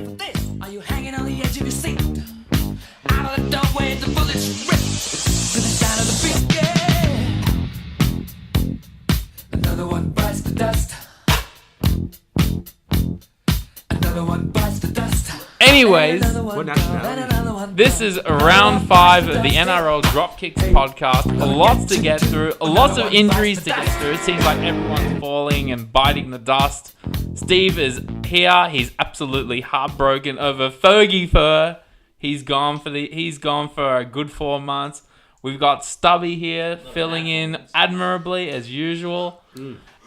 with this? Are you hanging on the edge of your seat? Out of the doorway, the bullets rip to the sound of the beat. Yeah. Another one bites the dust. Another one bites the dust. Anyways, What nationality? this is round 5 of the NRL Dropkicks podcast. Lots to get through, lots of injuries to get through. It seems like everyone's falling and biting the dust. Steve is here. He's absolutely heartbroken over Fergie Fur. He's gone for a good 4 months. We've got Stubby here filling in admirably as usual.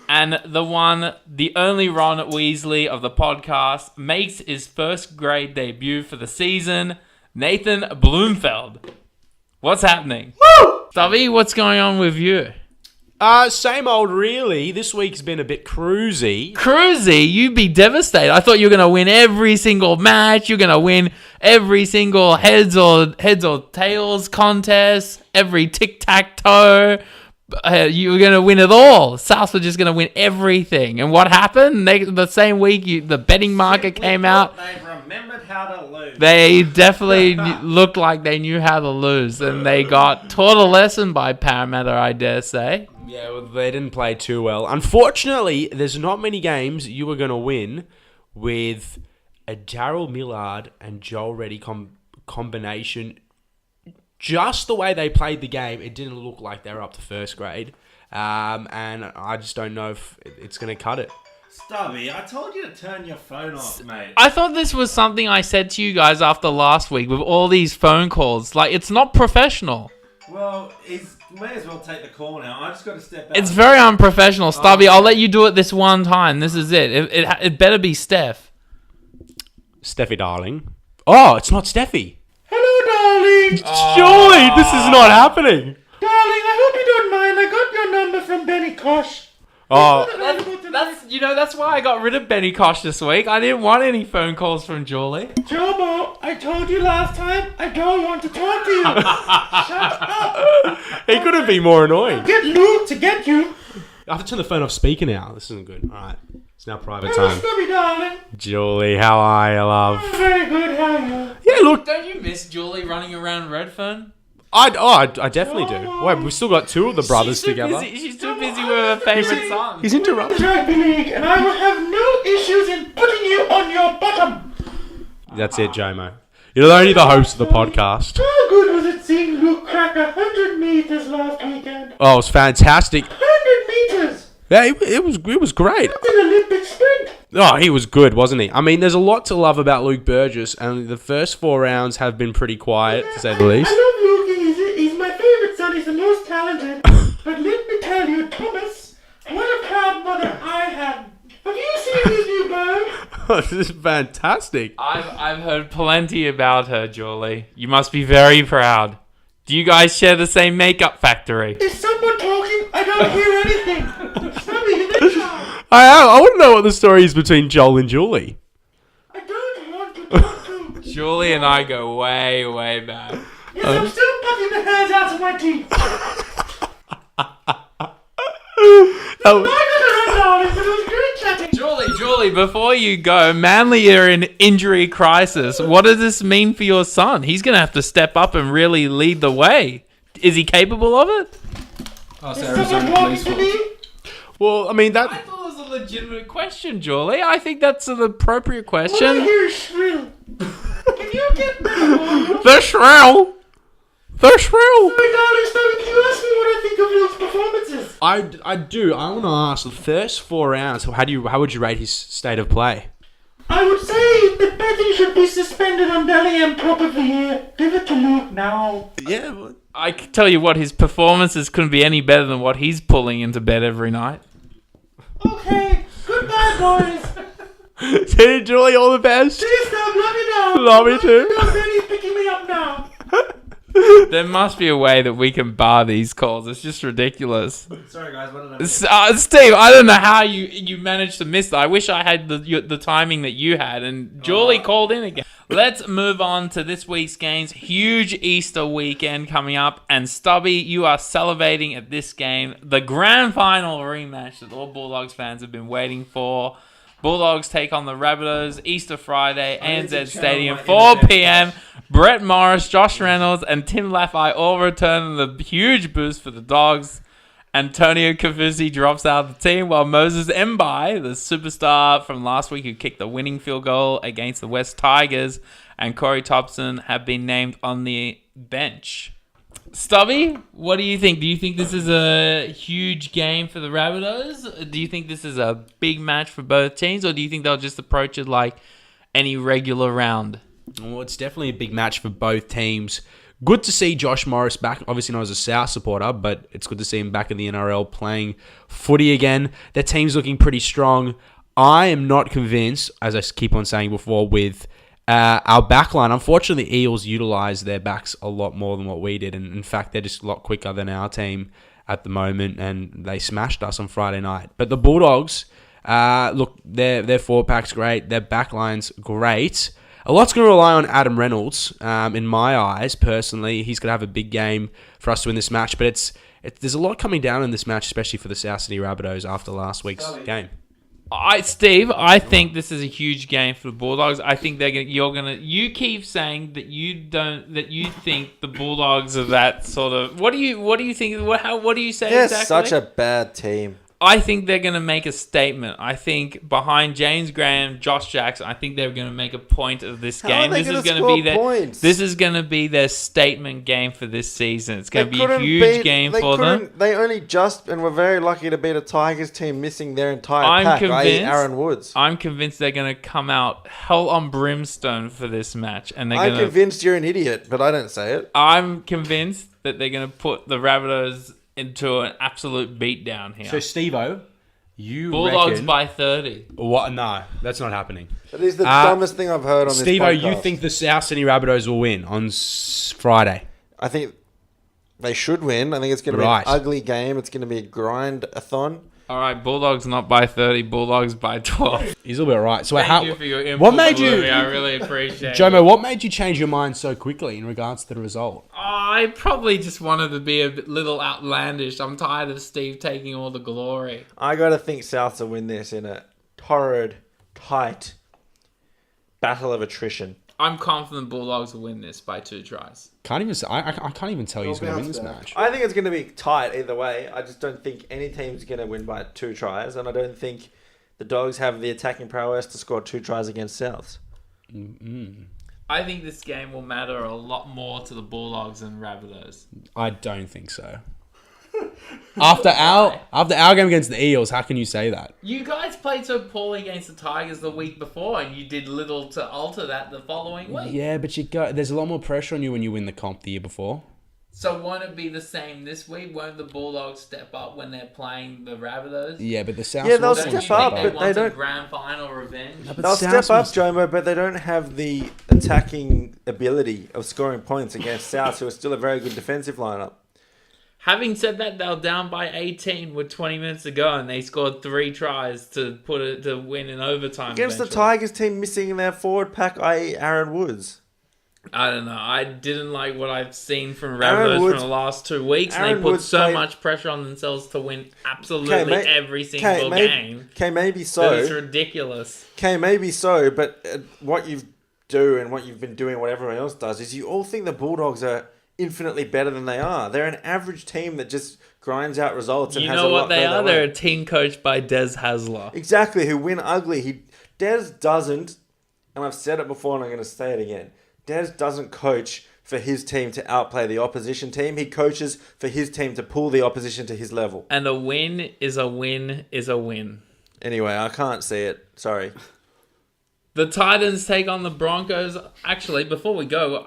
And the only Ron Weasley of the podcast makes his first grade debut for the season, Nathan Bloomfeld. What's happening? Woo! Stubby, what's going on with you? Same old, really. This week's been a bit cruisy. Cruisy? You'd be devastated. I thought you were going to win every single match. You're going to win every single heads or tails contest, every tic-tac-toe. You were going to win it all. South were just going to win everything. And what happened? The same week, the betting market came out. They remembered how to lose. They definitely looked like they knew how to lose. And they got taught a lesson by Parramatta, I dare say. Yeah, well, they didn't play too well. Unfortunately, there's not many games you were going to win with a Daryl Millard and Joel Reddy combination. Just the way they played the game, it didn't look like they were up to first grade. And I just don't know if it's going to cut it. Stubby, I told you to turn your phone off, mate. I thought this was something I said to you guys after last week with all these phone calls. Like, it's not professional. Well, may as well take the call now. I just got to step out. It's very unprofessional. Stubby, I'll let you do it this one time. This is it. It better be Steph. Steffi, darling. Oh, it's not Steffi. Hello, darling. Surely, this is not happening. Darling, I hope you don't mind. I got your number from Benny Kosh. Oh, That's why I got rid of Benny Kosh this week. I didn't want any phone calls from Julie. Jobo, I told you last time, I don't want to talk to you. Shut up. he couldn't be more annoying. Get Luke to get you. I have to turn the phone off speaker now. This isn't good. All right. It's now private Hello, time. Stubby, darling. Julie, how are you, love? I'm very good. How are you? Yeah, look. Don't you miss Julie running around Redfern? I definitely do. Wait, we've still got 2 of the brothers together. She's too busy with her favourite son. He's interrupted. Rugby league, and I will have no issues in putting you on your bottom. That's it, Jomo. You're only the host of the podcast. How good was it seeing Luke crack 100 meters last weekend? Oh, it was fantastic. 100 meters. Yeah, it was great. That's an Olympic sprint. Oh, he was good, wasn't he? I mean, there's a lot to love about Luke Burgess, and the first 4 rounds have been pretty quiet, to say the least. I love Luke. He's my favourite son. He's the most talented. But let me tell you, Thomas, what a proud mother I had. Have you seen his new bird? This is fantastic. I've heard plenty about her, Julie. You must be very proud. Do you guys share the same makeup factory? Is someone talking? I don't hear anything. Stubby, you didn't shout. I want to know what the story is between Joel and Julie. I don't want to talk to. Julie and I go way, way back. Yes, I'm still plucking the hairs out of my teeth. Oh, I got to run, darling, but it was great chatting. Julie, before you go, Manly are in injury crisis. What does this mean for your son? He's going to have to step up and really lead the way. Is he capable of it? Is someone talking to me? well, I mean, I that... thought it was a legitimate question, Julie. I think that's an appropriate What I question. hear is shrill. Can you get better? The shrill! The shrill! Sorry, darling, Stubby, can you ask me what I think of Luke's performances? I do. I want to ask, the first 4 rounds, how would you rate his state of play? I would say the betting should be suspended on Dally M Top of the Year. Give it to Luke now. Yeah, but... I can tell you what, his performances couldn't be any better than what he's pulling into bed every night. Okay, goodbye, boys. See you, Julie, all the best. See you, Stub, love you now. Love you too. Go, Benny's picking me up now. There must be a way that we can bar these calls. It's just ridiculous. Sorry, guys, what did I miss? Steve, I don't know how you managed to miss that. I wish I had the timing that you had. And Julie called in again. Let's move on to this week's games. Huge Easter weekend coming up. And Stubby, you are salivating at this game. The grand final rematch that all Bulldogs fans have been waiting for. Bulldogs take on the Rabbitohs Easter Friday, need to ANZ turn Stadium, on my 4 internet p.m. Brett Morris, Josh Reynolds, and Tim Laffey all return in the huge boost for the Dogs. Antonio Kafusi drops out of the team, while Moses Mbai, the superstar from last week who kicked the winning field goal against the West Tigers, and Corey Thompson have been named on the bench. Stubby, what do you think? Do you think this is a huge game for the Rabbitohs? Do you think this is a big match for both teams? Or do you think they'll just approach it like any regular round? Well, it's definitely a big match for both teams. Good to see Josh Morris back. Obviously not as a South supporter, but it's good to see him back in the NRL playing footy again. Their team's looking pretty strong. I am not convinced, as I keep on saying before, with our backline. Unfortunately, the Eels utilise their backs a lot more than what we did. And in fact, they're just a lot quicker than our team at the moment. And they smashed us on Friday night. But the Bulldogs, look, their forward pack's great. Their backline's great. A lot's going to rely on Adam Reynolds, in my eyes, personally. He's going to have a big game for us to win this match. But there's a lot coming down in this match, especially for the South Sydney Rabbitohs after last week's game. Steve, I think this is a huge game for the Bulldogs. I think you keep saying that you think the Bulldogs are that sort of. What do you think? What do you say They're exactly? such a bad team. I think they're going to make a statement. I think behind James Graham, Josh Jackson, I think they're going to make a point of this game. This is going to be their statement game for this season. It's going to be a huge game for them. They only just and were very lucky to beat a Tigers team missing their entire pack, i.e. Aaron Woods. I'm convinced they're going to come out hell on brimstone for this match, and I'm convinced you're an idiot, but I don't say it. I'm convinced that they're going to put the Rabbitohs into an absolute beatdown here. So, Steve-O, you Bulldogs reckon... by 30. What? No, that's not happening. That is the dumbest thing I've heard on this podcast. Steve-O, you think the South Sydney Rabbitohs will win on Friday? I think they should win. I think it's going to be an ugly game. It's going to be a grind-a-thon. All right, Bulldogs not by 30, Bulldogs by 12. He's a little bit right. So Thank you for your input, what made you? I really appreciate it. Jomo, what made you change your mind so quickly in regards to the result? I probably just wanted to be a little outlandish. I'm tired of Steve taking all the glory. I got to think Souths will win this in a torrid, tight battle of attrition. I'm confident Bulldogs will win this by 2 tries. I can't even tell you who's going to win this match. I think it's going to be tight either way. I just don't think any team's going to win by 2 tries, and I don't think the Dogs have the attacking prowess to score 2 tries against Souths. Mm-hmm. I think this game will matter a lot more to the Bulldogs than Rabbitohs. I don't think so. After our game against the Eels, how can you say that? You guys played so poorly against the Tigers the week before, and you did little to alter that the following week. Yeah, but there's a lot more pressure on you when you win the comp the year before. So won't it be the same this week? Won't the Bulldogs step up when they're playing the Rabbitohs? Yeah, but the South... Yeah, they'll step up, but they don't... grand final revenge? They'll step up, Jomo, but they don't have the attacking ability of scoring points against South, who are still a very good defensive lineup. Having said that, they were down by 18 with 20 minutes to go, and they scored 3 tries to win in overtime. Against eventually. the Tigers team missing in their forward pack, i.e. Aaron Woods. I don't know. I didn't like what I've seen from Rabbitohs from the last 2 weeks. They put so much pressure on themselves to win absolutely every single game. Okay, maybe so. It's ridiculous. Okay, maybe so, but what you do and what you've been doing, what everyone else does, is you all think the Bulldogs are infinitely better than they are. They're an average team that just grinds out results and has a lot You know what they are? They're a team coached by Des Hasler. Exactly, who win ugly. Des doesn't, and I've said it before and I'm going to say it again, Des doesn't coach for his team to outplay the opposition team. He coaches for his team to pull the opposition to his level. And a win is a win is a win. Anyway, I can't see it. Sorry. The Titans take on the Broncos. Actually, before we go,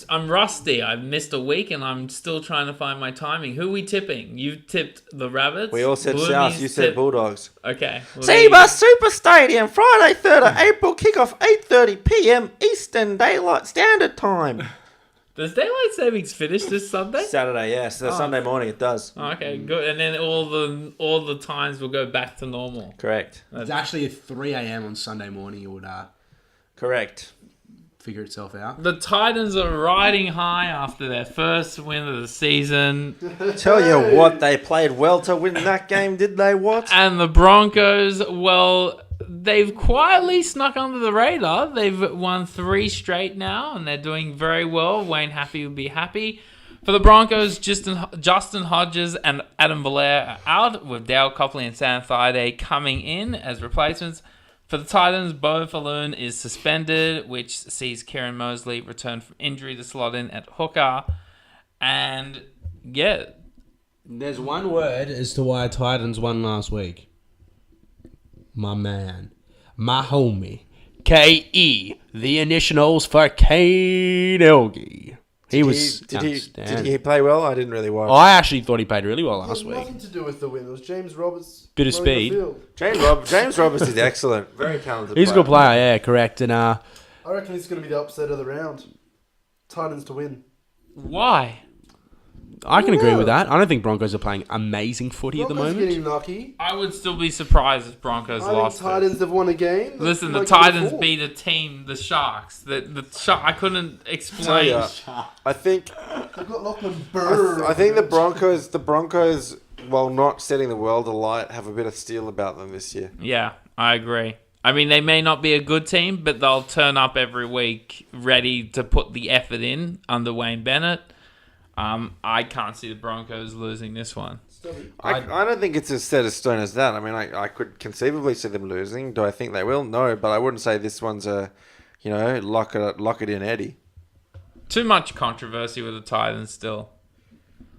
I'm rusty. I've missed a week and I'm still trying to find my timing. Who are we tipping? You tipped the Rabbits. We all said South. You said Bulldogs. Okay. Zebra Super Stadium, Friday, 3rd of April, kickoff 8:30 p.m. Eastern Daylight Standard Time. Does Daylight Savings finish this Sunday? Saturday, yes. Sunday morning it does. Okay, good. And then all the times will go back to normal. Correct. It's actually at 3 a.m. on Sunday morning. It would correct. Figure itself out. The Titans are riding high after their first win of the season. Tell you what, they played well to win that game, did they? What? And the Broncos, well, they've quietly snuck under the radar. They've won 3 straight now, and they're doing very well. Wayne Happy would be happy. For the Broncos, Justin Hodges and Adam Valair are out, with Dale Copley and Sam Thaiday coming in as replacements. For the Titans, Bo Falloon is suspended, which sees Kieran Mosley return from injury to slot in at hooker. And, yeah. There's one word as to why Titans won last week. My man. My homie. K.E. The initials for Kane Elgie. Did he play well? I didn't really watch. I actually thought he played really well It last had week. nothing to do with the win. It was James Roberts. Bit of running the speed. field. James Roberts is excellent. Very talented. He's a good player, yeah, correct. And I reckon this is going to be the upset of the round. Titans to win. Why? I can agree with that. I don't think Broncos are playing amazing footy at the Broncos moment. getting lucky. I would still be surprised if Broncos I lost think Titans have won a game. Listen, the Like Titans before. beat a team, the Sharks. I couldn't explain. I think They've got Lachlan Burr. I think the Broncos, while not setting the world alight, have a bit of steel about them this year. Yeah, I agree. I mean, they may not be a good team, but they'll turn up every week ready to put the effort in under Wayne Bennett. I can't see the Broncos losing this one. I don't think it's as set a stone as that. I mean, I could conceivably see them losing. Do I think they will? No, but I wouldn't say this one's a, lock it in Eddie. Too much controversy with the Titans still.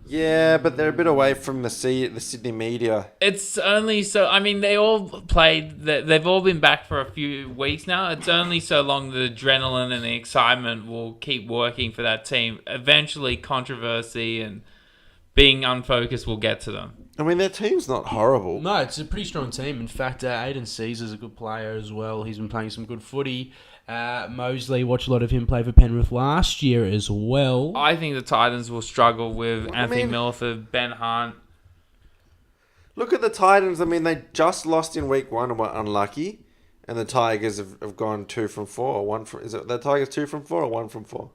Yeah, but they're a bit away from the Sydney media. It's only so... I mean, they all played... They've all been back for a few weeks now. It's only so long the adrenaline and the excitement will keep working for that team. Eventually, controversy and being unfocused will get to them. I mean, their team's not horrible. No, it's a pretty strong team. In fact, Aiden Caesar's a good player as well. He's been playing some good footy. Mosley, watched a lot of him play for Penrith last year as well. I think the Titans will struggle with Anthony mean- Milford, Ben Hunt. Look at the Titans. I mean, they just lost in week 1 and were unlucky. And the Tigers have gone 2 from 4. Is it the Tigers 2 from 4 or 1 from 4?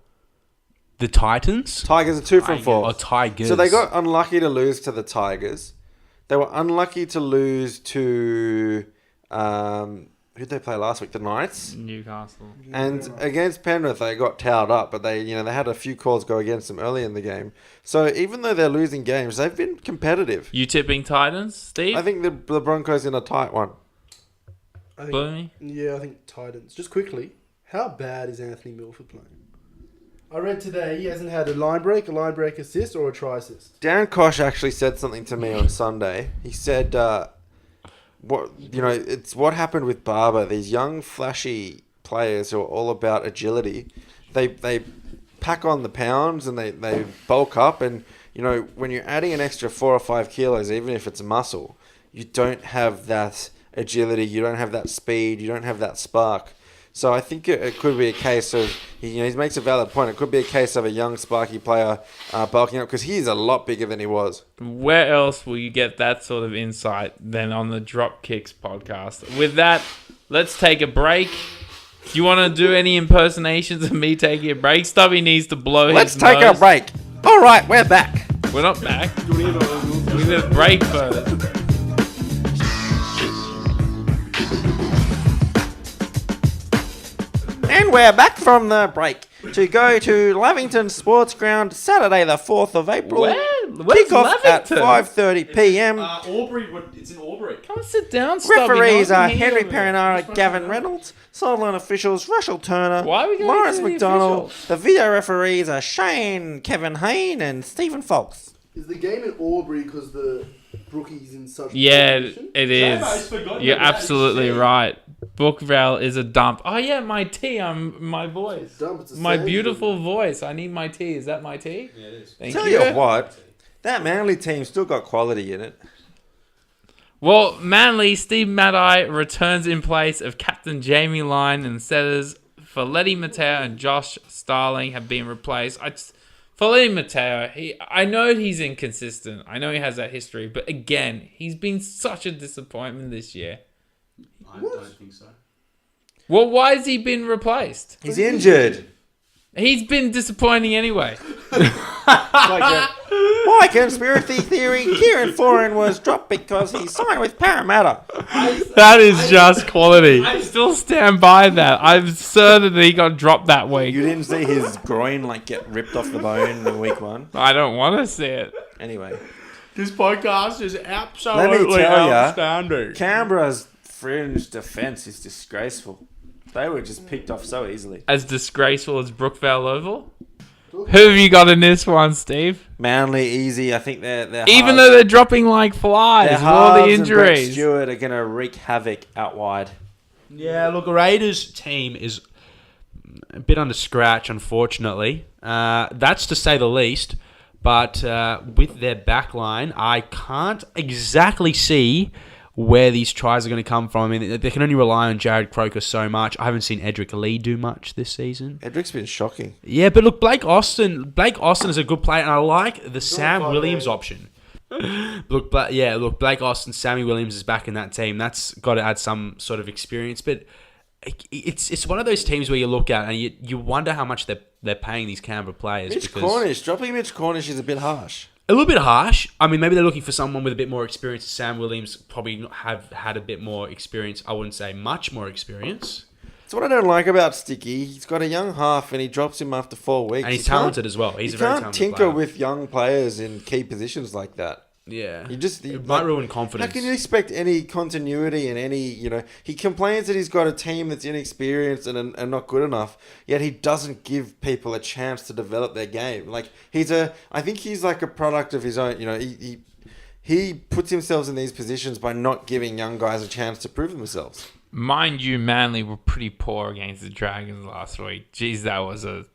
The Titans? Tigers are 2 from 4. Oh, Tigers. So they got unlucky to lose to the Tigers. They were unlucky to lose to... who'd they play last week? The Knights? Newcastle. And against Penrith, they got towed up, but they had a few calls go against them early in the game. So even though they're losing games, they've been competitive. You tipping Titans, Steve? I think the Broncos in a tight one. I think, Boomy? yeah, I think Titans. Just quickly, how bad is Anthony Milford playing? I read today he hasn't had a line break assist, or a try assist. Darren Kosh actually said something to me on Sunday. He said, it's what happened with Barber. These young, flashy players who are all about agility. They pack on the pounds and they bulk up. And, when you're adding an extra 4 or 5 kilos, even if it's muscle, you don't have that agility. You don't have that speed. You don't have that spark. So I think it could be a case of, he makes a valid point. It could be a case of a young, sparky player bulking up because he's a lot bigger than he was. Where else will you get that sort of insight than on the Dropkicks podcast? With that, let's take a break. Do you want to do any impersonations of me taking a break? Stubby needs to blow Let's his take nose. a break. All right, we're back. We're not back. We need a break first. And we're back from the break to go to Lavington Sports Ground Saturday the 4th of April. Where's Kickoff at Lavington? 5:30 p.m. Aubrey, it's in Aubrey. Come sit down, Stubby. Referees No are one can Henry hear me. Perinara, Gavin Reynolds. Sideline officials Russell Turner, Why are we going Lawrence to the McDonald. officials? The video referees are Shane, Kevin Hayne, and Stephen Fox. Is the game in Aubrey because the Brookie's in such Yeah, good condition? it Jaymo's is. forgotten You're about absolutely his right. Brookvale is a dump. Oh yeah, my tea. My voice. Dump, it's a My sand beautiful voice. I need my tea. Is that my tea? Yeah, it is. Thank Tell you. you what, that Manly team still got quality in it. Well, Manly, Steve Maddai returns in place of Captain Jamie Lyon, and setters Folletti Mateo and Josh Starling have been replaced. Folletti Mateo, I know he's inconsistent. I know he has that history, but again, he's been such a disappointment this year. I don't think so. Well, why has he been replaced? He's injured. He's been disappointing anyway. Why My conspiracy theory, Kieran Foran was dropped because he signed with Parramatta. That is just quality. I still stand by that. I'm certain that he got dropped that week. You didn't see his groin get ripped off the bone in week 1? I don't want to see it. Anyway, This podcast is let me absolutely tell you, outstanding. Canberra's fringe defence is disgraceful. They were just picked off so easily. As disgraceful as Brookvale Oval. Who have you got in this one, Steve? Manly, easy. I think they're Even halves- though they're dropping like flies their with all halves the and Brett injuries. Stewart are going to wreak havoc out wide. Yeah, look, the Raiders team is a bit under scratch, unfortunately. That's to say the least. But with their back line, I can't exactly see where these tries are going to come from. I mean, they can only rely on Jared Croker so much. I haven't seen Edric Lee do much this season. Edric's been shocking. Yeah, but look, Blake Austin is a good player, and I like the Sam Williams option. Blake Austin, Sammy Williams is back in that team. That's got to add some sort of experience, but it's one of those teams where you look at and you wonder how much they're paying these Canberra players. Dropping Mitch Cornish is a bit harsh. A little bit harsh. I mean, maybe they're looking for someone with a bit more experience. Sam Williams probably have had a bit more experience. I wouldn't say much more experience. That's what I don't like about Sticky. He's got a young half and he drops him after 4 weeks. And he's talented as well. He's a very talented tinker player. with young players in key positions like that. Yeah. It might ruin confidence. How can you expect any continuity and any, he complains that he's got a team that's inexperienced and not good enough, yet he doesn't give people a chance to develop their game. I think he's like a product of his own, he puts himself in these positions by not giving young guys a chance to prove themselves. Mind you, Manly were pretty poor against the Dragons last week. Jeez, that was a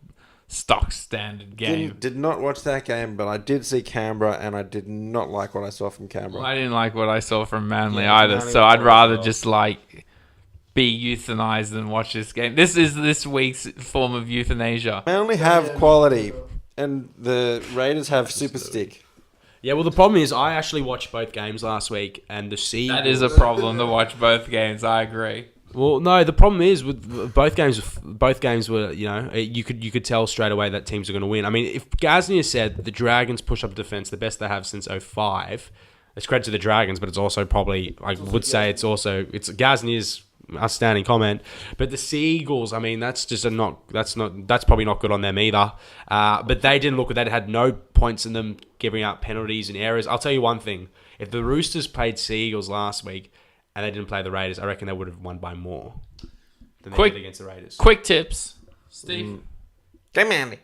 stock standard game. Did not watch that game, but I did see Canberra, and I did not like what I saw from Canberra. Well, I didn't like what I saw from Manly Yeah, either, Manly so was I'd poor rather as well. just be euthanized than watch this game. This is this week's form of euthanasia. They only have quality, and the Raiders have super stick. Yeah, well, the problem is I actually watched both games last week, and the Seagulls... That is a problem to watch both games. I agree. Well, no, the problem is with both games were, you could tell straight away that teams are going to win. I mean, if Gaznia said the Dragons push up defense the best they have since 2005, it's credit to the Dragons, but it's also probably, I would say it's Gaznia's outstanding comment. But the Seagulls, I mean, that's probably not good on them either. But they didn't look, they had no points in them, giving out penalties and errors. I'll tell you one thing: if the Roosters played Seagulls last week and they didn't play the Raiders, I reckon they would have won by more than they did against the Raiders. Quick tips, Steve. Go Manly.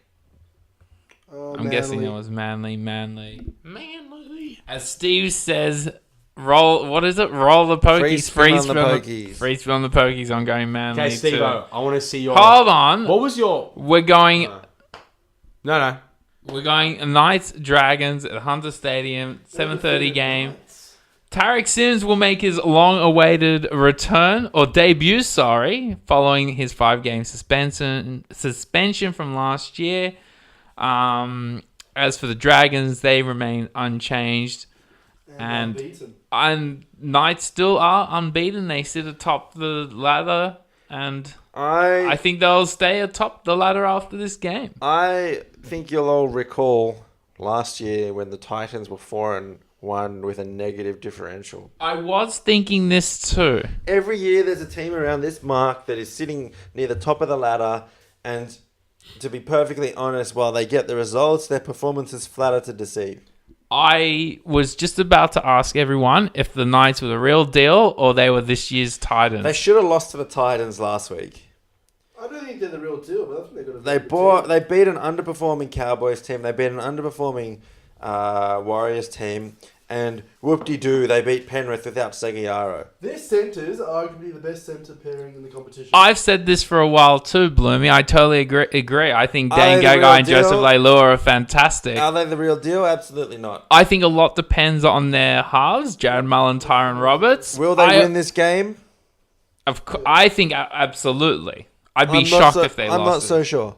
I'm guessing it was Manly. As Steve says, roll. What is it? Roll the pokies. Freeze on the pokies. Freeze on the pokies. I'm going Manly. Okay, Steve, too. I want to see your... Hold on. What was your... We're going. No. We're going Knights Dragons at Hunter Stadium, 7:30 game. Tarek Sims will make his long-awaited return or debut. Following his 5-game suspension from last year. As for the Dragons, they remain unchanged, and Knights still are unbeaten. They sit atop the ladder, and I think they'll stay atop the ladder after this game. I think you'll all recall last year when the Titans were 4-1 with a negative differential. I was thinking this too. Every year there's a team around this mark that is sitting near the top of the ladder, and to be perfectly honest, while they get the results, their performance is flatter to deceive. I was just about to ask everyone if the Knights were the real deal or they were this year's Titans. They should have lost to the Titans last week. I don't think they're the real deal, but I think they're going to. They beat an underperforming Cowboys team. They beat an underperforming Warriors team. And whoop-de-doo, they beat Penrith without Seguiaro. Their centres are arguably the best centre pairing in the competition. I've said this for a while too, Bloomy. I totally agree. I think Are Dane they the real Gagai and deal? Joseph Leilua are fantastic. Are they the real deal? Absolutely not. I think a lot depends on their halves, Jared Mullen, Tyron Roberts. Will they win this game? I think absolutely. I'd be I'm not shocked so- if they I'm lost. not so sure.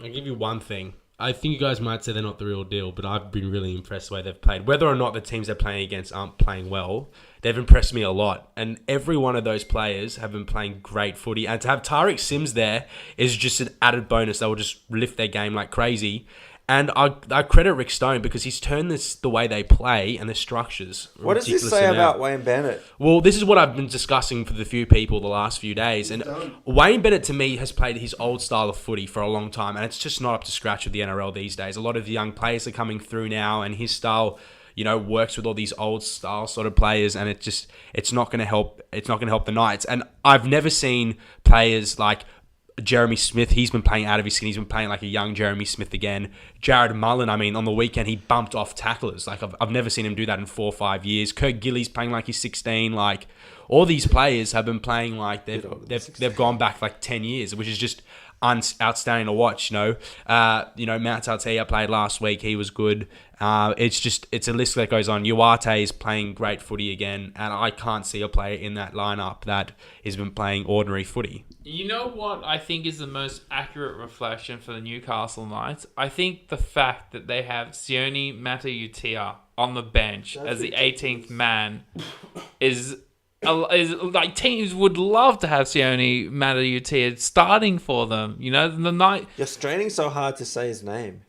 I'll give you one thing. I think you guys might say they're not the real deal, but I've been really impressed the way they've played. Whether or not the teams they're playing against aren't playing well, they've impressed me a lot. And every one of those players have been playing great footy. And to have Tariq Sims there is just an added bonus. They will just lift their game like crazy. And I credit Rick Stone because he's turned the way they play and the structures. What does this ridiculous say amount. about Wayne Bennett? Well, this is what I've been discussing with a few people the last few days. And Wayne Bennett, to me, has played his old style of footy for a long time. And it's just not up to scratch with the NRL these days. A lot of the young players are coming through now. And his style, works with all these old style sort of players. And it's not going to help. It's not going to help the Knights. And I've never seen players like Jeremy Smith. He's been playing out of his skin. He's been playing like a young Jeremy Smith again. Jared Mullen, on the weekend, he bumped off tacklers. Like, I've never seen him do that in 4 or 5 years. Kirk Gillies playing like he's 16. Like, all these players have been playing like they've gone back like 10 years, which is just outstanding to watch. Mount Tartea played last week. He was good. It's a list that goes on. Uarte is playing great footy again, and I can't see a player in that lineup that has been playing ordinary footy. You know what I think is the most accurate reflection for the Newcastle Knights? I think the fact that they have Sione Mata'utia on the bench as the 18th man is like, teams would love to have Sione Mata'utia starting for them. The night. You're straining so hard to say his name.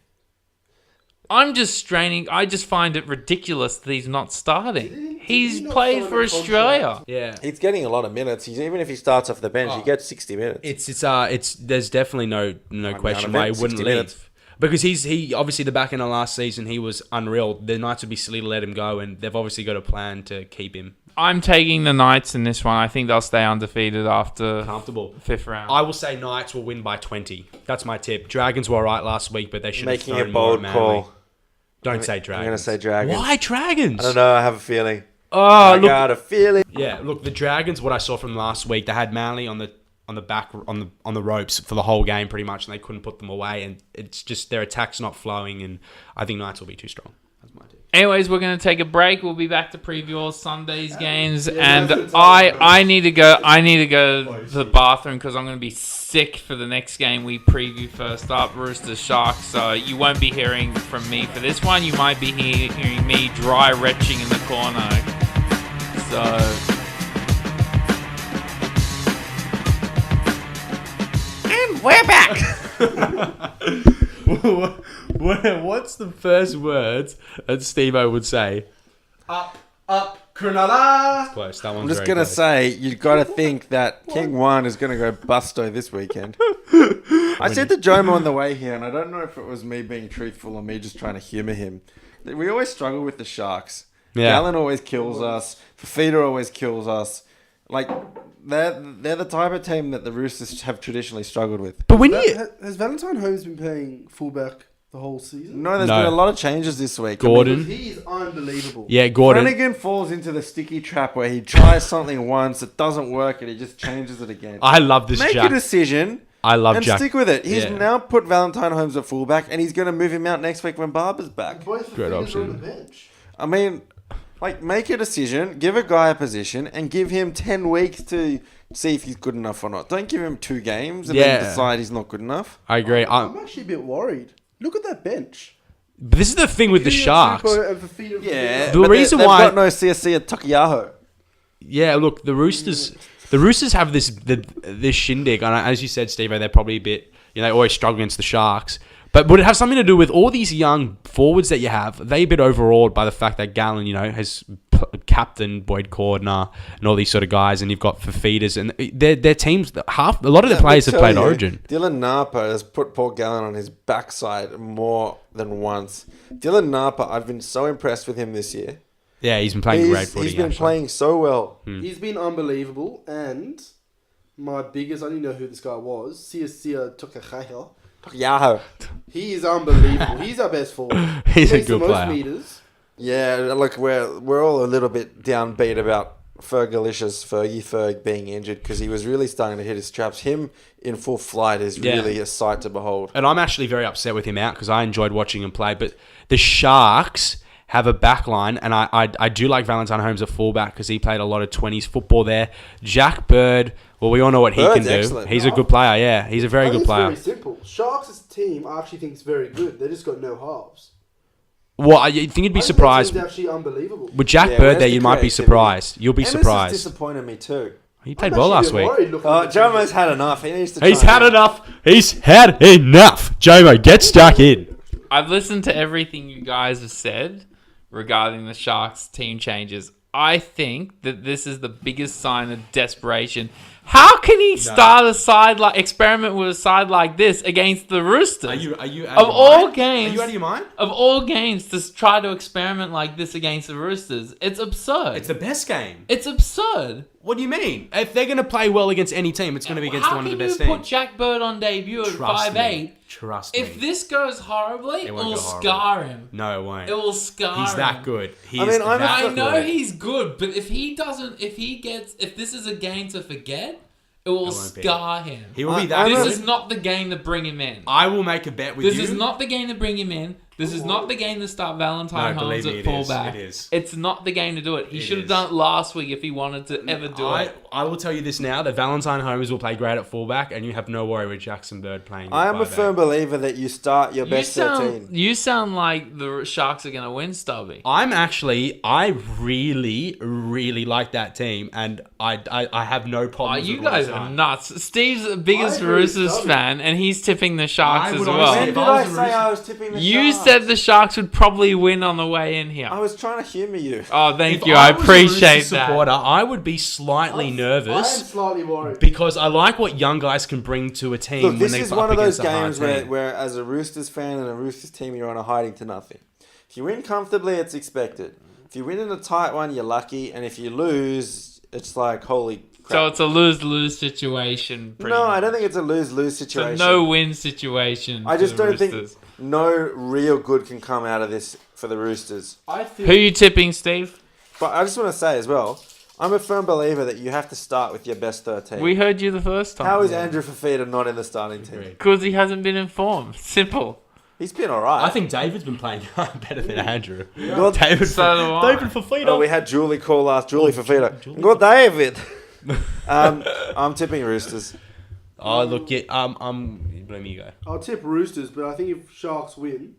I'm just straining. I just find it ridiculous that he's not starting. He's played for Australia. Yeah. He's getting a lot of minutes. Even if he starts off the bench, he gets 60 minutes. It's there's definitely no question why he wouldn't 60 leave. minutes. Because he obviously the back end of last season he was unreal. The Knights would be silly to let him go, and they've obviously got a plan to keep him. I'm taking the Knights in this one. I think they'll stay undefeated after Comfortable. 5th round. I will say Knights will win by 20. That's my tip. Dragons were alright last week, but they should Making have a thrown more bold Manly. call. Don't say Dragons. I'm going to say Dragons. Why Dragons? I don't know. I have a feeling. Oh, I got a feeling. Yeah, look, the Dragons. What I saw from last week, they had Manly on the back on the ropes for the whole game pretty much, and they couldn't put them away. And it's just their attack's not flowing, and I think Knights will be too strong. That's my tip. Anyways, we're going to take a break. We'll be back to preview all Sunday's games, and I need to go. I need to go to the bathroom because I'm going to be sick for the next game we preview. First up, Roosters Sharks. So you won't be hearing from me for this one. You might be hearing me dry retching in the corner. So. And we're back. What's the first words that Steve-O would say? Up, Cronulla. Close. That one's I'm just very going to close. say, you've got to think that King One is going to go busto this weekend. I said to Jomo on the way here, and I don't know if it was me being truthful or me just trying to humour him, that we always struggle with the Sharks. Yeah. Gallen always kills us. Fafita always kills us. Like, they're the type of team that the Roosters have traditionally struggled with. But when you Has Valentine Holmes been playing fullback the whole season? No, there's No. been a lot of changes this week. Gordon, He is unbelievable. yeah, Gordon. Flanagan falls into the sticky trap where he tries something once, it doesn't work, and he just changes it again. I love this Make Jack. a decision I love and Jack. stick with it. He's Yeah. now put Valentine Holmes at fullback, and he's going to move him out next week when Barber's back. Both Great Fafita's are option. on the bench. I mean, like, make a decision, give a guy a position, and give him 10 weeks to see if he's good enough or not. Don't give him 2 games and Yeah. then decide he's not good enough. I agree. I'm actually a bit worried. Look at that bench. But this is the thing with the Sharks. Yeah, The but reason they've why- got no CSC at Takiyaho. Yeah, look, the Roosters have this shindig, and as you said, Steve, they're probably a bit, they always struggle against the Sharks. But would it have something to do with all these young forwards that you have? They're a bit overawed by the fact that Gallen, has captain Boyd Cordner and all these sort of guys, and you've got Fafitas, and their teams. A lot of their players have played Origin. Dylan Napa has put Paul Gallen on his backside more than once. Dylan Napa, I've been so impressed with him this year. Yeah, he's been playing great footy. He's been actually. playing so well. He's been unbelievable, and my biggest, I didn't know who this guy was, Sia Tokahaha. Takiyaho. He is unbelievable. He's our best forward. He's a Takes the good most player. meters. Yeah, look, we're all a little bit downbeat about Fergie Ferg being injured because he was really starting to hit his straps. Him in full flight is Yeah. really a sight to behold. And I'm actually very upset with him out because I enjoyed watching him play. But the Sharks have a back line, and I do like Valentine Holmes at fullback because he played a lot of 20s football there. Jack Bird, well, we all know what he Bird's can do. excellent. He's a good player, yeah. He's a very I good think player. It's very simple. Sharks as a team, I actually think is very good. They just got no halves. Well, I think you'd be I think surprised. That team's actually unbelievable. With Jack Yeah, Bird where's there, the you might be creativity? surprised. You'll be Ennis has surprised. disappointed me too. He played well last week. Jomo's had enough. He needs to. He's try had and- enough. He's had enough. Jomo, get stuck in. I've listened to everything you guys have said regarding the Sharks team changes. I think that this is the biggest sign of desperation. How can he start a side experiment with a side like this against the Roosters? Are you out Of of your all mind? games, Are you out of your mind? Of all games, to try to experiment like this against the Roosters, it's absurd. It's the best game. It's absurd. What do you mean? If they're going to play well against any team, it's going to be against one of the best How can you teams. put Jack Bird on debut at Trust 5'8"? me. Trust me. If this goes horribly, it won't will go horribly. scar him. No, it won't. It will scar him. He's that good. He's I'm that I know good. he's good, but if this is a game to forget, it will won't be. scar him. He will be that This good. is not the game to bring him in. I will make a bet with This you. is not the game to bring him in. This is not the game to start Valentine No, Holmes believe me, at it is. fullback. It is. It's not the game to do it. He It should have is. done it last week if he wanted to ever do it. I will tell you this now, that Valentine Holmes will play great at fullback, and you have no worry with Jackson Bird playing. I am a 5'8". firm believer that you start your best 13. You sound like the Sharks are going to win, Stubby. I really, really like that team, and I have no Oh, problems you with what guys he's are done. nuts. Steve's the biggest I agree with Roosters Stubby. fan, and he's tipping the Sharks I as would well. honestly- When If did I I was a say Rooster- I was tipping the You Sharks? said the Sharks would probably win on the way in here. I was trying to humour you. Oh, thank If you. I was a appreciate Roosters that. supporter, I would be slightly I am nervous slightly worried. because I like what young guys can bring to a team Look, when this they is up one of those against a hard games where, team. where, as a Roosters fan and a Roosters team, you're on a hiding to nothing. If you win comfortably, it's expected. If you win in a tight one, you're lucky. And if you lose, it's like, holy crap. So it's a lose-lose situation. pretty No, I much. don't think it's a lose-lose It's a situation. no-win situation. I for just the don't think Roosters. no real good can come out of this for the Roosters. I Who think you tipping, Steve? But I just want to say as well, I'm a firm believer that you have to start with your best 13. We heard you the first time. How is Andrew Fafita not in the starting team? Agreed. Because he hasn't been informed. Simple. He's been alright. I think David's been playing better than Andrew. Good. David, So do I. David Fafita. Oh, we had Julie call last. Julie Fafita. Julie Good David. I'm tipping Roosters. Oh, look, yeah, blame you go. I'll tip Roosters, but I think if Sharks win,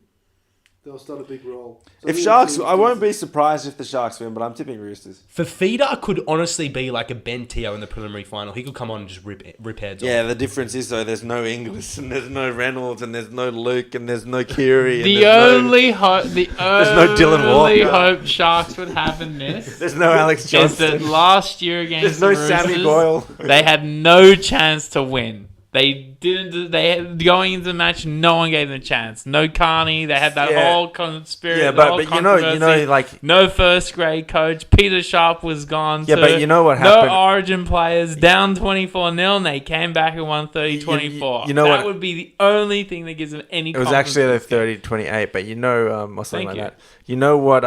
they'll start a big roll. So If I think Sharks, the I won't be surprised if the Sharks win, but I'm tipping Roosters. Fafita could honestly be like a Ben Teo in the preliminary final. He could come on and just rip heads Yeah, off. the difference is though, there's no Inglis and there's no Reynolds and there's no Luke and there's no Kiri. The only hope, no Dylan only Walker. hope Sharks would have in this there's no Alex is that Johnston. last year against There's no the Sammy Roosters, Boyle. they had no chance to win. They didn't. They had, going into the match, no one gave them a chance. No Carney. They had that Yeah. whole conspiracy. Yeah, the but whole you know, controversy. like No first grade coach. Peter Sharp was gone. Yeah, too. but you know what No happened? Origin players down 24-0, and they came back and won 30-24. You know that what- would be the only thing that gives them any. it was confidence actually in the this game. 30-28, but you know, or something Thank like you. that. You know what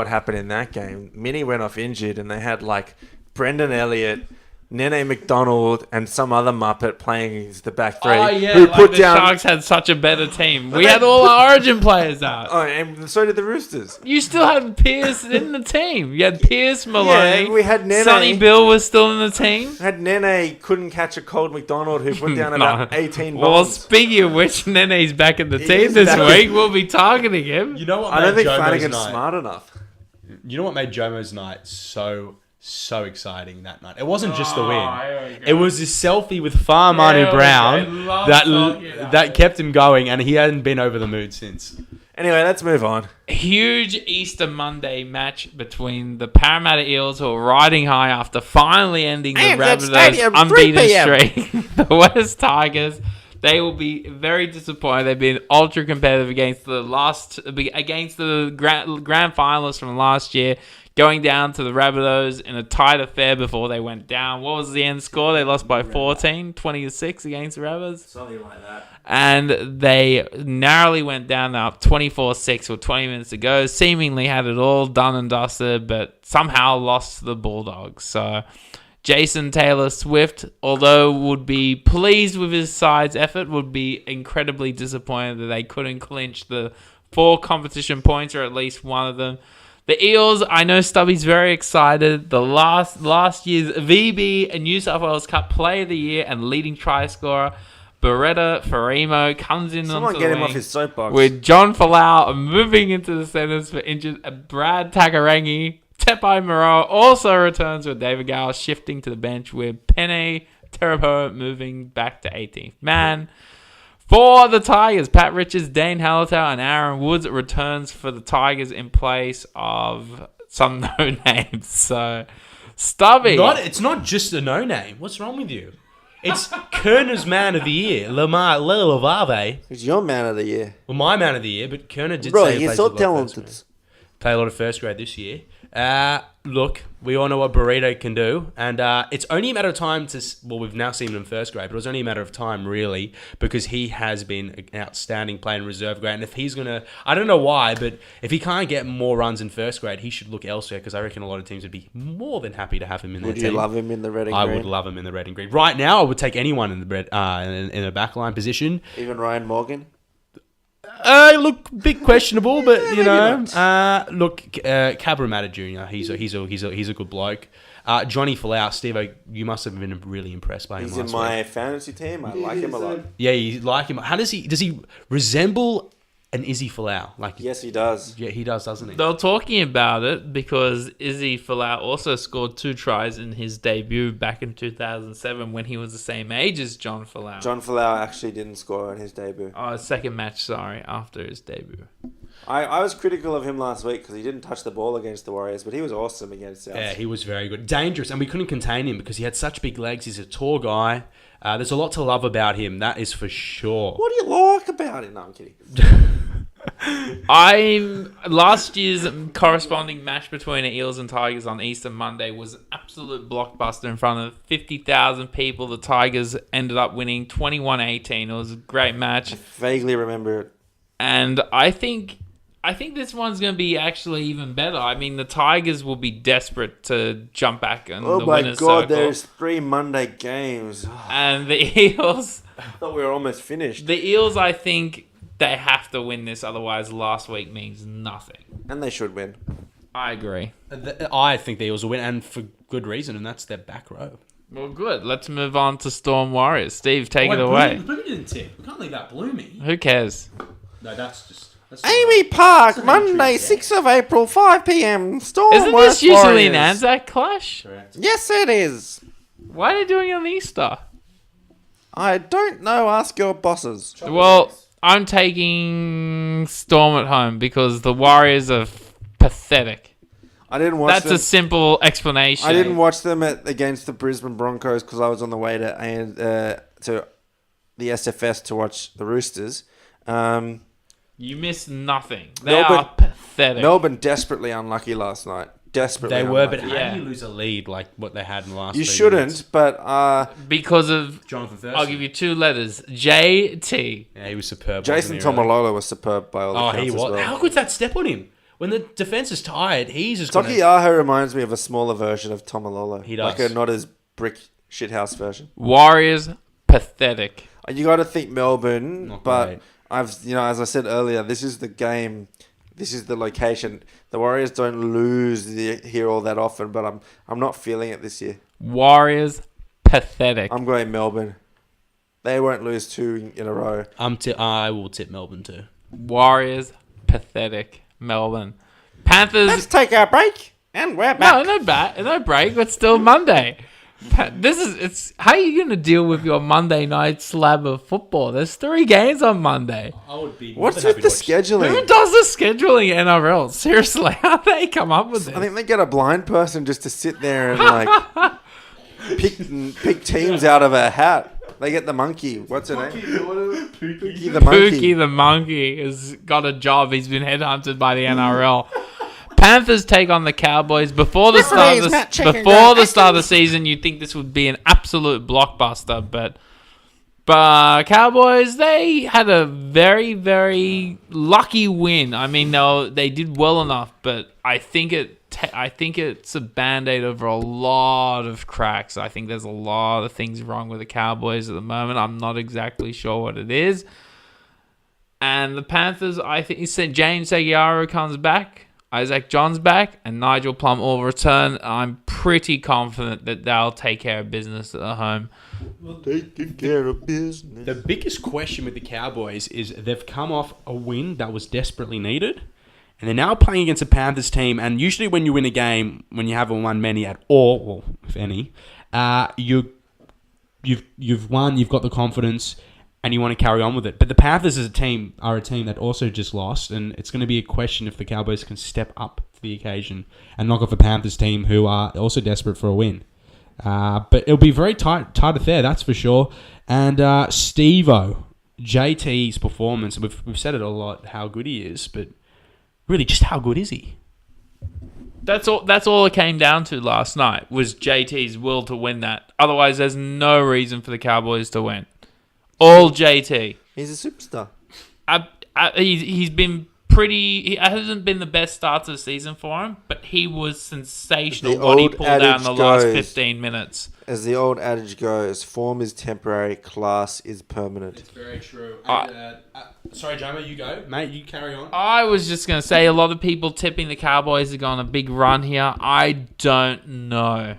happened in that game? Minnie went off injured, and they had like Brendan Elliott, Nene McDonald, and some other Muppet playing as the back three. Oh yeah, who like put the down. Sharks had such a better team. We they had all our Origin players out. Oh, and so did the Roosters. You still had Pierce in the team. You had Pierce, Maloney. Yeah, we had Nene. Sonny Bill was still in the team. Had Nene couldn't catch a cold McDonald who put down No. about 18 Well, bombs. speaking of which, Nene's back in the He team is this back. week. We'll be targeting him. You know what? I don't made think Jomo's Flanagan's night? smart enough. You know what made Jomo's night so exciting that night? It wasn't just the Oh, win. here we go. It was his selfie with Far Yeah, Manu I Brown love that talking about that kept him going, and he hadn't been over the mood since. Anyway, let's move on. Huge Easter Monday match between the Parramatta Eels, who are riding high after finally ending the ANZ Rabbitohs' Stadium, 3 unbeaten p.m. streak. The West Tigers, they will be very disappointed. They've been ultra competitive against the grand finalists from last year, going down to the Rabbitohs in a tight affair before they went down. What was the end score? They lost by 14, 20-6 against the Rabbitohs. Something like that. And they narrowly went down up 24-6 with 20 minutes to go. Seemingly had it all done and dusted, but somehow lost to the Bulldogs. So Jason Taylor-Swift, although would be pleased with his side's effort, would be incredibly disappointed that they couldn't clinch the 4 competition points, or at least one of them. The Eels, I know Stubby's very excited. The last year's VB and New South Wales Cup Player of the Year and leading try scorer, Beretta Farimo, comes in Someone onto get the him wing off his soapbox. with John Falau moving into the centres for injured Brad Takarangi. Tepai Moreau also returns with David Gale shifting to the bench, with Pene Terapo moving back to 18th man. For the Tigers, Pat Richards, Dane Hallertau, and Aaron Woods returns for the Tigers in place of some no names. So, Stubby. It's not just a no name. What's wrong with you? It's Kerner's man of the year, Lamar Lelavave. Who's your man of the year? Well, my man of the year, but Kerner did Bro, say he he's plays so a lot of first talented. grade. Play a lot of first grade this year. Look, we all know what Burrito can do, and it's only a matter of time we've now seen him in first grade, but it was only a matter of time, really, because he has been an outstanding player in reserve grade, and if he's going to, I don't know why, but if he can't get more runs in first grade, he should look elsewhere, because I reckon a lot of teams would be more than happy to have him in their Would team. you love him in the red and I green? would love him in the red and green. Right now, I would take anyone in the in a backline position. Even Ryan Morgan? Look, bit questionable, but you know, look, Cabramatta Jr. He's a good bloke. Johnny Falau, Steve, you must have been really impressed by him. He's in last my week. fantasy team. I like him a lot. Yeah, you like him. How does he resemble an Izzy Falau? Like, Yes, he does. yeah, he does, doesn't he? They were talking about it because Izzy Folau also scored 2 tries in his debut back in 2007 when he was the same age as John Folau. John Falau actually didn't score in his debut. Oh, second match, sorry, after his debut. I was critical of him last week because he didn't touch the ball against the Warriors, but he was awesome against South. Yeah, he was very good. Dangerous, and we couldn't contain him because he had such big legs. He's a tall guy. There's a lot to love about him, that is for sure. What do you like about it? No, I'm kidding. Last year's corresponding match between the Eels and Tigers on Easter Monday was an absolute blockbuster in front of 50,000 people. The Tigers ended up winning 21-18. It was a great match. Vaguely remember it. And I think this one's going to be actually even better. I mean, the Tigers will be desperate to jump back in Oh the my winner's god, circle. there's 3 Monday games. And the Eels, I thought we were almost finished. I think they have to win this. Otherwise, last week means nothing. And they should win. I agree. I think the Eels will win, and for good reason, and that's their back row. Well, good. Let's move on to Storm Warriors. Steve, take it away. Bloomy didn't tip. We can't leave that Bloomy. Who cares? No, that's just... Amy Park, Monday, 6th of April, 5 p.m. Storm Isn't West this usually an Warriors. Anzac clash? Yes, it is. Why are they doing it on Easter? I don't know. Ask your bosses. Well, I'm taking Storm at home because the Warriors are pathetic. I didn't watch That's them. a simple explanation. I didn't watch them against the Brisbane Broncos because I was on the way to the SFS to watch the Roosters. You missed nothing. They Melbourne- are pathetic. Melbourne desperately unlucky last night. Desperately They were, but unlucky. how do you lose a lead like what they had in the last You 3 shouldn't, minutes? but Because of... Jonathan Thurston. I'll give you 2 letters. JT. Yeah, he was superb. Jason wasn't he, really? Tomalolo was superb by all Oh, accounts he as was. well. How good's that step on him? When the defense is tired, he's just Toki Aho reminds me of a smaller version of Tomalolo. He does. Like a not as brick shithouse version. Warriors, pathetic. You got to think Melbourne, Not but great. as I said earlier, this is the game. This is the location. The Warriors don't lose here all that often, but I'm not feeling it this year. Warriors, pathetic. I'm going Melbourne. They won't lose 2 in a row. I will tip Melbourne too. Warriors, pathetic. Melbourne. Panthers... Let's take our break, and we're back. No break. It's still Monday. It's how are you going to deal with your Monday night slab of football? There's 3 games on Monday. I would be. What's with the scheduling? Who does the scheduling NRL? Seriously, how do they come up with this? I think they get a blind person just to sit there and like pick teams out of a hat. They get the monkey. What's her name? Pookie the monkey. Pookie the monkey has got a job. He's been headhunted by the NRL. Panthers take on the Cowboys before the start of the season. You'd think this would be an absolute blockbuster, but Cowboys, they had a very, very lucky win. I mean, they did well enough, but I think it's a band-aid over a lot of cracks. I think there's a lot of things wrong with the Cowboys at the moment. I'm not exactly sure what it is. And the Panthers, I think James Seguiaro comes back. Isaac John's back, and Nigel Plum will return. I'm pretty confident that they'll take care of business at home. Taking care of business. The biggest question with the Cowboys is they've come off a win that was desperately needed, and they're now playing against a Panthers team. And usually, when you win a game, when you haven't won many at all, well, if any, you've won. You've got the confidence. and you want to carry on with it. But the Panthers are a team that also just lost, and it's going to be a question if the Cowboys can step up to the occasion and knock off a Panthers team who are also desperate for a win. But it'll be very tight affair, that's for sure. And Steve-O, JT's performance, we've said it a lot, how good he is, but really, just how good is he? That's all it came down to last night, was JT's will to win that. Otherwise, there's no reason for the Cowboys to win. All JT. He's a superstar. He's been pretty... It hasn't been the best start to the season for him, but he was sensational what he pulled out in the last 15 minutes. As the old adage goes, form is temporary, class is permanent. It's very true. Sorry, Jomo, you go. Mate, you carry on. I was just going to say, a lot of people tipping the Cowboys are going on a big run here. I don't know.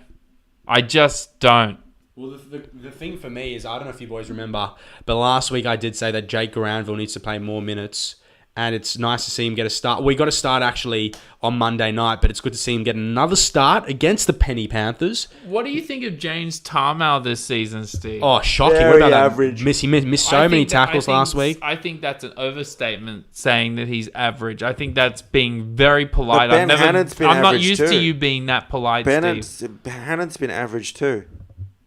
I just don't. Well, the thing for me is, I don't know if you boys remember, but last week I did say that Jake Granville needs to play more minutes, and it's nice to see him get a start. We got a start actually on Monday night, but it's good to see him get another start against the Penny Panthers. What do you think of James Tarmow this season, Steve? Oh, shocking. Very what about average. That? He missed so many tackles last week. I think that's an overstatement saying that he's average. I think that's being very polite. But Ben Hannant's been I'm not average used too. to you being that polite, Steve. Hannant's been average too.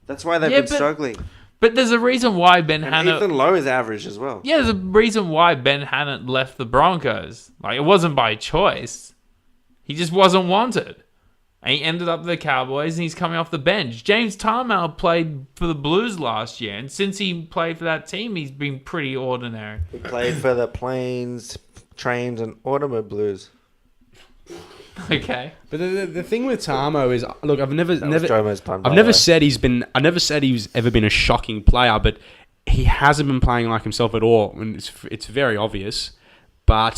That's why they've Yeah, been struggling. But there's a reason why Ben And Hannant... Ethan Lowe is average as well. Yeah, there's a reason why Ben Hannant left the Broncos. Like, it wasn't by choice. He just wasn't wanted. And he ended up with the Cowboys, and he's coming off the bench. James Tarmow played for the Blues last year, and since he played for that team, he's been pretty ordinary. He played for the Plains, Trains, and Automobiles Blues. Okay. But the thing with Tarmo is, look, I've never said he's ever been a shocking player, but he hasn't been playing like himself at all, and it's very obvious. But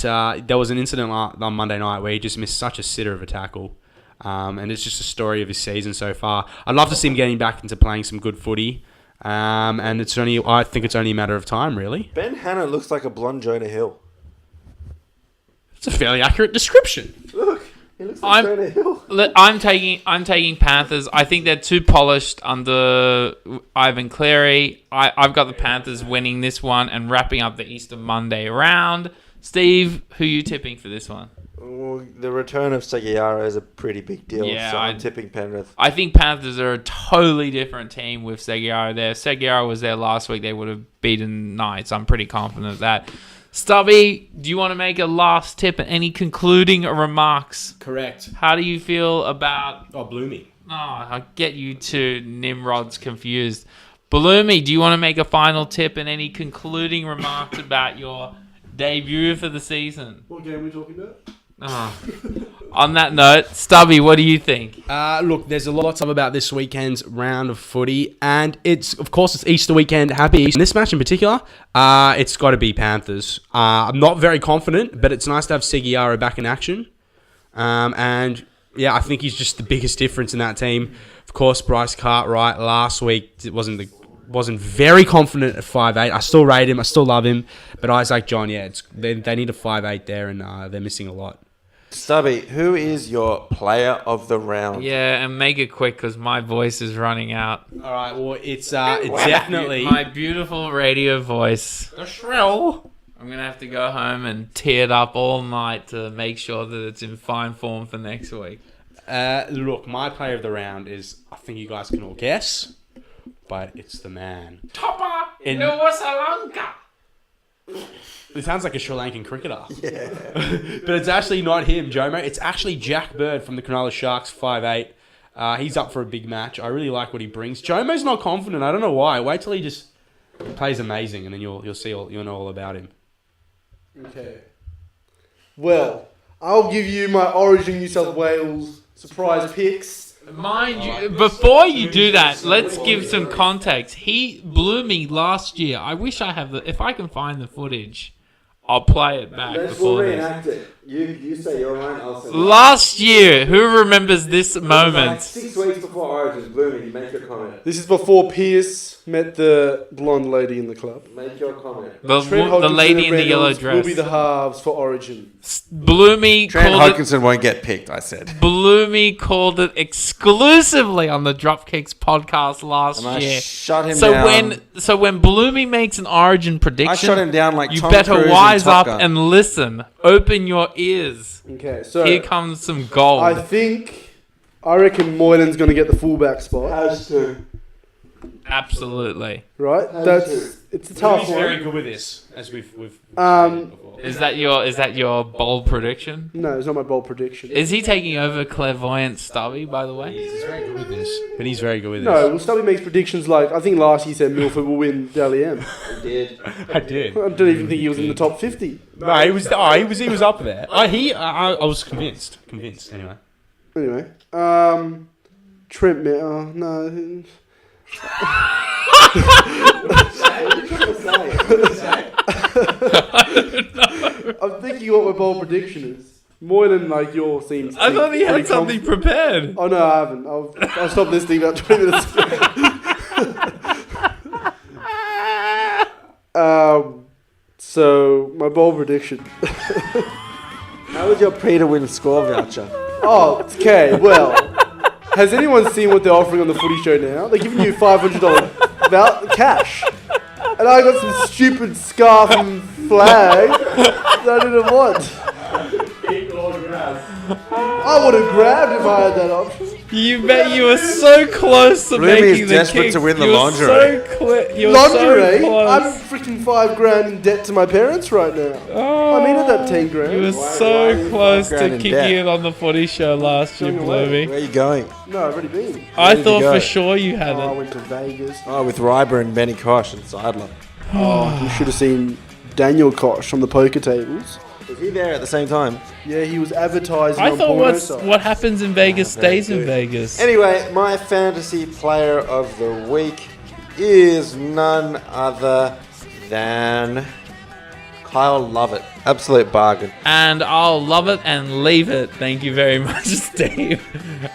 there was an incident on Monday night where he just missed such a sitter of a tackle, and it's just a story of his season so far. I'd love to see him getting back into playing some good footy, and I think it's only a matter of time, really. Ben Hannant looks like a blonde Jonah Hill. It's a fairly accurate description. Look. He looks like Jonah Hill. I'm taking Panthers. I think they're too polished under Ivan Cleary. I've got the Panthers winning this one and wrapping up the Easter Monday round. Steve, who are you tipping for this one? Well, the return of Seguiara is a pretty big deal, Yeah, so I'm tipping Penrith. I think Panthers are a totally different team with Seguiara there. Seguiara was there last week. They would have beaten Knights. I'm pretty confident of that. Stubby, do you want to make a last tip and any concluding remarks? Correct. How do you feel about... Oh, Bloomy. Oh, I'll get you two Nimrods confused. Bloomy, do you want to make a final tip and any concluding remarks about your debut for the season? What game are we talking about? On that note, Stubby, what do you think? Look, there's a lot to talk about this weekend's round of footy, and it's Easter weekend. Happy Easter. In this match in particular, it's got to be Panthers. I'm not very confident, but it's nice to have Seguiara back in action. And yeah, I think he's just the biggest difference in that team. Of course, Bryce Cartwright last week wasn't very confident at 5'8". I still rate him. I still love him. But Isaac John, yeah, they need a 5'8" there, and they're missing a lot. Stubby, who is your player of the round? Yeah, and make it quick because my voice is running out. All right, well, it's definitely my beautiful radio voice. the shrill. I'm going to have to go home and tee it up all night to make sure that it's in fine form for next week. Look, my player of the round is, I think you guys can all guess, but it's the man. Topper In- Nuwasalanka. It sounds like a Sri Lankan cricketer. Yeah. But it's actually not him, Jomo. It's actually Jack Bird from the Cronulla Sharks, 5'8". He's up for a big match. I really like what he brings. Jomo's not confident. I don't know why. Wait till he just plays amazing, and then you'll know all about him. Okay. Well, I'll give you my Origin New South Wales surprise picks. Mind you, before you do that, let's give some context. He blew me last year. I wish I have if I can find the footage, I'll play it back before this. You say your line, I'll say mine. Last year, who remembers this Like moment? 6 weeks before Origins, Bloomy, you make your comment. This is before Pierce met the blonde lady in the club. Make your comment. The Trent the lady Hodgkinson in the and yellow Reynolds will dress. be the halves for Origin. Bloomy Trent called it. Hodgkinson won't get picked, I said. Bloomy called it exclusively on the Dropkicks podcast last And I year. shut him So down. when Bloomy makes an Origin prediction, I shut him down like you Tom better Cruise in wise Top up Gun. and listen. Open your ears. Okay, so Here comes some gold. I reckon Moylan's going to get the fullback spot. Has to. Absolutely. Right? It's a tough He's very one. good with this, as we've Um, before. Is that your bold prediction? No, it's not my bold prediction. Is he taking over clairvoyant Stubby, by the way? He's very good with this. But he's very good with No, well, Stubby makes predictions like, I think last year he said Milford will win Dally M. He did. I did. I don't even think he was in the top 50. No, he was up there. I was convinced. Convinced, anyway. Anyway, Trent met. Oh, no. I'm thinking what my bold prediction is. Moylan, like yours, seems. I thought he had pretty something prepared. Oh no, I haven't. I'll stop listening about 20 minutes. So my bold prediction. How was your pay to win score voucher? Oh, okay. Well, has anyone seen what they're offering on the Footy Show now? They're giving you $500 cash, and I got some stupid scarf and flag that I didn't want. I would have grabbed if I had that option. You bet you were so close to Bloomy making is the desperate kicks. to win the You were lingerie. Lingerie? So I'm close. freaking $5,000 in debt to my parents right now. I needed that $10,000. You were why so are you close $5,000 to in kicking debt? it on the Footy Show last year, Going away. Bloomy. Where are you going? No, I've already been. I did you thought go? for sure you had I it. went to Vegas. Oh, with Ryber and Benny Kosh and Seidler. Oh, you should have seen Daniel Kosh on the poker tables. Was he there at the same time? Yeah, he was advertising I on thought porno sites. what happens in Vegas stays in Vegas. Anyway, my fantasy player of the week is none other than Kyle Lovett. Absolute bargain. And I'll love it and leave it. Thank you very much, Steve.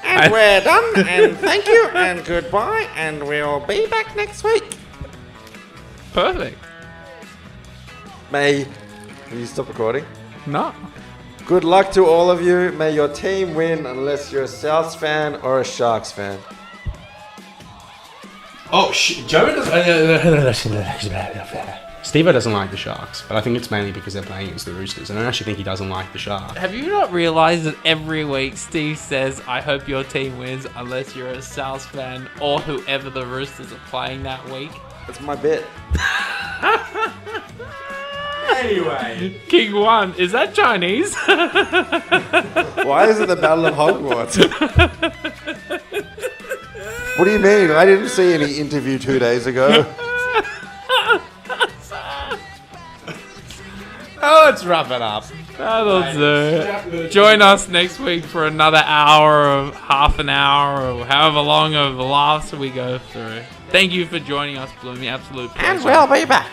And we're done, and thank you, and goodbye, and we'll be back next week. Perfect. Will you stop recording? No. Good luck to all of you. May your team win unless you're a Souths fan or a Sharks fan. Oh, Joe Steve doesn't like the Sharks, but I think it's mainly because they're playing against the Roosters. I don't actually think he doesn't like the Sharks. Have you not realized that every week Steve says, I hope your team wins unless you're a South fan or whoever the Roosters are playing that week? That's my bit. Anyway. King 1, is that Chinese? Why is it the Battle of Hogwarts? What do you mean? I didn't see any interview 2 days ago. Oh, let's wrap it up. That'll do. Join us next week for another hour or half an hour or however long of laughs we go through. Thank you for joining us, Bloomy. Absolute pleasure. And we'll be back.